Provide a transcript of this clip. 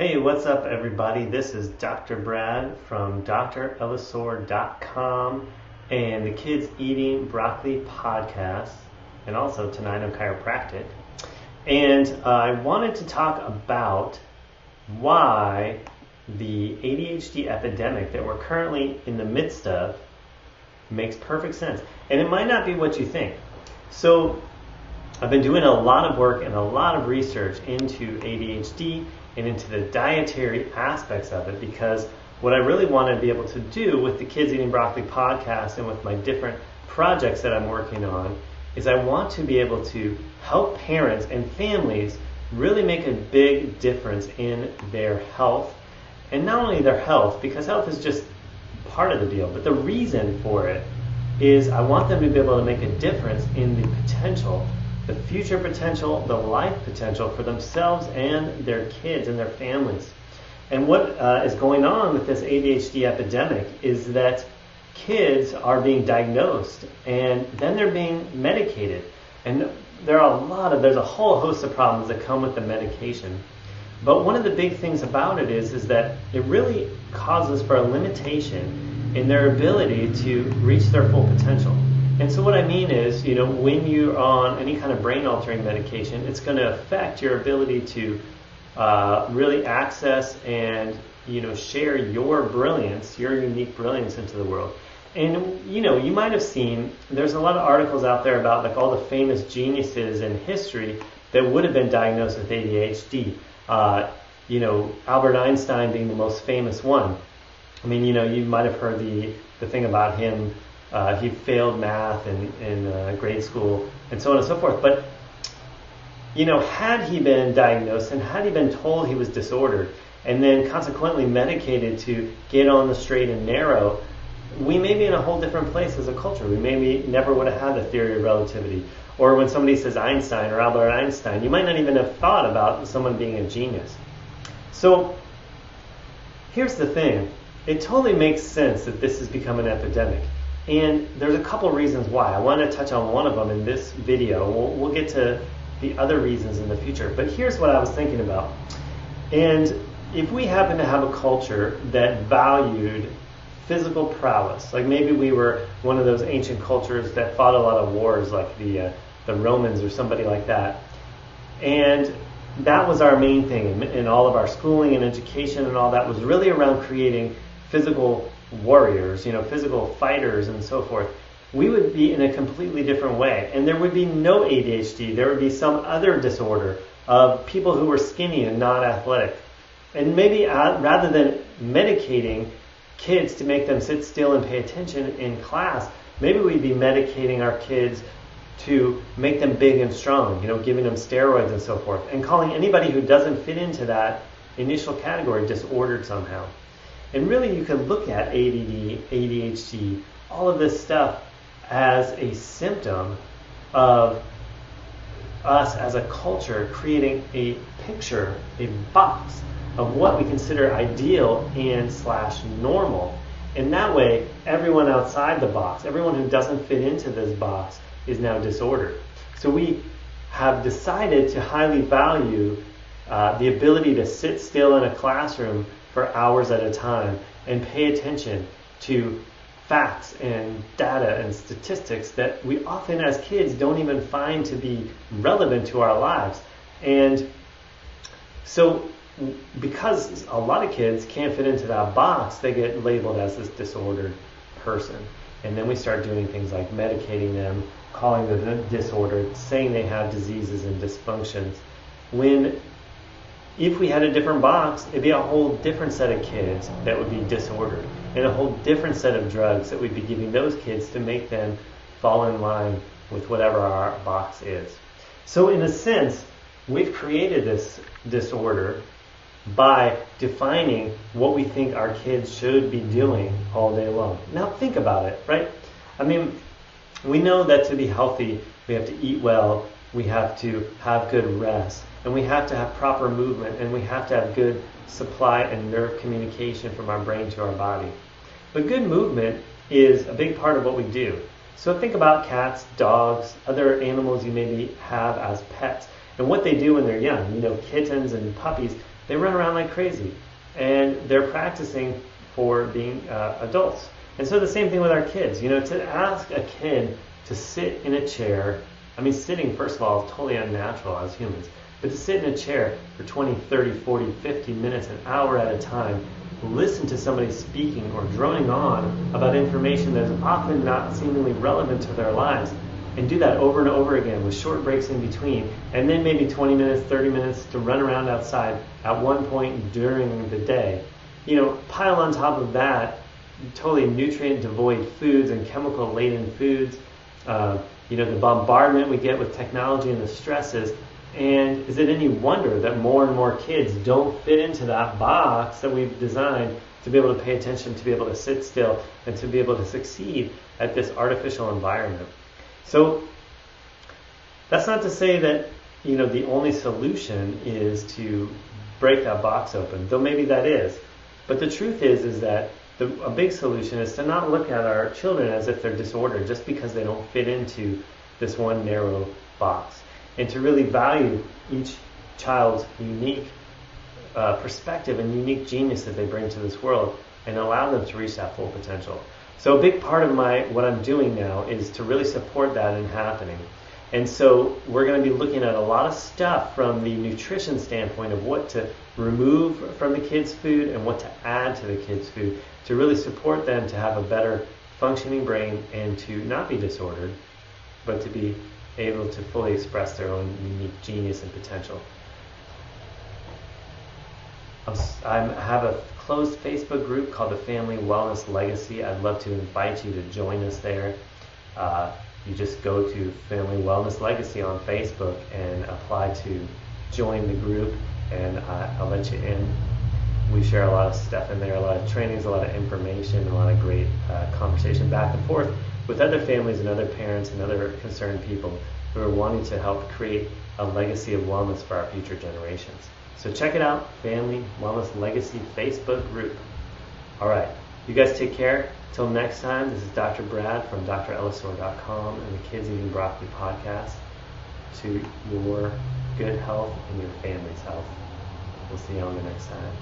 Hey, what's up everybody? This is Dr. Brad from drellisor.com and the Kids Eating Broccoli podcast, and also tonight I'm chiropractic. And I wanted to talk about why the ADHD epidemic that we're currently in the midst of makes perfect sense. And it might not be what you think. So I've been doing a lot of work and a lot of research into ADHD and into the dietary aspects of it, because what I really want to be able to do with the Kids Eating Broccoli podcast and with my different projects that I'm working on is I want to be able to help parents and families really make a big difference in their health. And not only their health, because health is just part of the deal, but the reason for it is I want them to be able to make a difference in the potential, the future potential, the life potential for themselves and their kids and their families. And what is going on with this ADHD epidemic is that kids are being diagnosed and then they're being medicated. And there's a whole host of problems that come with the medication. But one of the big things about it is that it really causes for a limitation in their ability to reach their full potential. And so what I mean is, when you're on any kind of brain-altering medication, it's going to affect your ability to really access and, share your brilliance, your unique brilliance into the world. And, you might have seen, there's a lot of articles out there about like all the famous geniuses in history that would have been diagnosed with ADHD. Albert Einstein being the most famous one. I mean, you might have heard the thing about him. He failed math in grade school and so on and so forth. But, had he been diagnosed and had he been told he was disordered and then consequently medicated to get on the straight and narrow, we may be in a whole different place as a culture. We maybe never would have had the theory of relativity. Or when somebody says Einstein or Albert Einstein, you might not even have thought about someone being a genius. So here's the thing. It totally makes sense that this has become an epidemic. And there's a couple reasons why. I want to touch on one of them in this video. We'll get to the other reasons in the future. But here's what I was thinking about. And if we happen to have a culture that valued physical prowess, like maybe we were one of those ancient cultures that fought a lot of wars, like the Romans or somebody like that, and that was our main thing in all of our schooling and education and all that was really around creating physical warriors, physical fighters and so forth, we would be in a completely different way. And there would be no ADHD. There would be some other disorder of people who were skinny and not athletic. And maybe rather than medicating kids to make them sit still and pay attention in class, maybe we'd be medicating our kids to make them big and strong, giving them steroids and so forth, and calling anybody who doesn't fit into that initial category disordered somehow. And really you could look at ADD, ADHD, all of this stuff as a symptom of us as a culture creating a picture, a box of what we consider ideal and / normal. And that way, everyone outside the box, everyone who doesn't fit into this box is now disordered. So we have decided to highly value the ability to sit still in a classroom for hours at a time and pay attention to facts and data and statistics that we often as kids don't even find to be relevant to our lives. And so because a lot of kids can't fit into that box, they get labeled as this disordered person. And then we start doing things like medicating them, calling them disordered, saying they have diseases and dysfunctions. When if we had a different box, it'd be a whole different set of kids that would be disordered, and a whole different set of drugs that we'd be giving those kids to make them fall in line with whatever our box is. So in a sense, we've created this disorder by defining what we think our kids should be doing all day long. Now think about it, right? I mean, we know that to be healthy, we have to eat well, we have to have good rest, and we have to have proper movement, and we have to have good supply and nerve communication from our brain to our body. But good movement is a big part of what we do. So think about cats, dogs, other animals you maybe have as pets. And what they do when they're young, kittens and puppies, they run around like crazy. And they're practicing for being adults. And so the same thing with our kids. To ask a kid to sit in a chair, sitting, first of all, is totally unnatural as humans. But to sit in a chair for 20, 30, 40, 50 minutes, an hour at a time, listen to somebody speaking or droning on about information that is often not seemingly relevant to their lives, and do that over and over again with short breaks in between, and then maybe 20 minutes, 30 minutes to run around outside at one point during the day. Pile on top of that totally nutrient-devoid foods and chemical-laden foods, the bombardment we get with technology and the stresses. And is it any wonder that more and more kids don't fit into that box that we've designed to be able to pay attention, to be able to sit still, and to be able to succeed at this artificial environment? So that's not to say that the only solution is to break that box open, though maybe that is. But the truth is that a big solution is to not look at our children as if they're disordered just because they don't fit into this one narrow box, and to really value each child's unique perspective and unique genius that they bring to this world, and allow them to reach that full potential. So a big part of what I'm doing now is to really support that in happening. And so we're going to be looking at a lot of stuff from the nutrition standpoint of what to remove from the kids' food and what to add to the kids' food to really support them to have a better functioning brain and to not be disordered, but to be able to fully express their own unique genius and potential. I have a closed Facebook group called the Family Wellness Legacy. I'd love to invite you to join us there. You just go to Family Wellness Legacy on Facebook and apply to join the group, and I'll let you in. We share a lot of stuff in there, a lot of trainings, a lot of information, a lot of great conversation back and forth with other families and other parents and other concerned people who are wanting to help create a legacy of wellness for our future generations. So check it out, Family Wellness Legacy Facebook group. All right, you guys take care. Till next time, this is Dr. Brad from drellisor.com and the Kids Eating Broccoli podcast. To your good health and your family's health. We'll see you on the next time.